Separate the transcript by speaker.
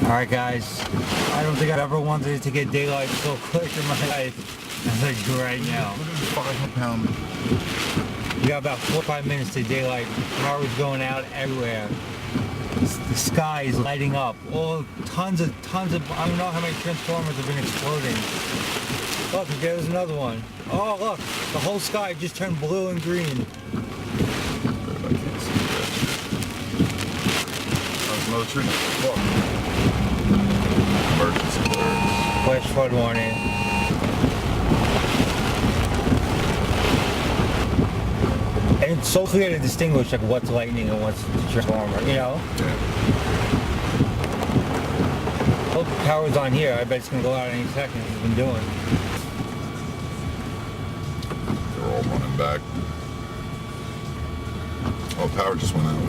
Speaker 1: Alright guys, I don't think I've ever wanted it to get daylight so quick in my life as I do right now.
Speaker 2: Look at this 500-pound.
Speaker 1: We got about 4 or 5 minutes to daylight. Power's going out everywhere. The sky is lighting up. Oh, tons of, I don't know how many transformers have been exploding. Look, there's another one. Oh, look, the whole sky just turned blue and green.
Speaker 2: Another tree. Look. Emergency alerts.
Speaker 1: Flash flood warning. And it's so clear to distinguish like what's lightning and what's the transformer, you know?
Speaker 2: Yeah.
Speaker 1: Hope the power's on here. I bet it's gonna go out any second. It's been doing.
Speaker 2: They're all running back. Oh, power just went out.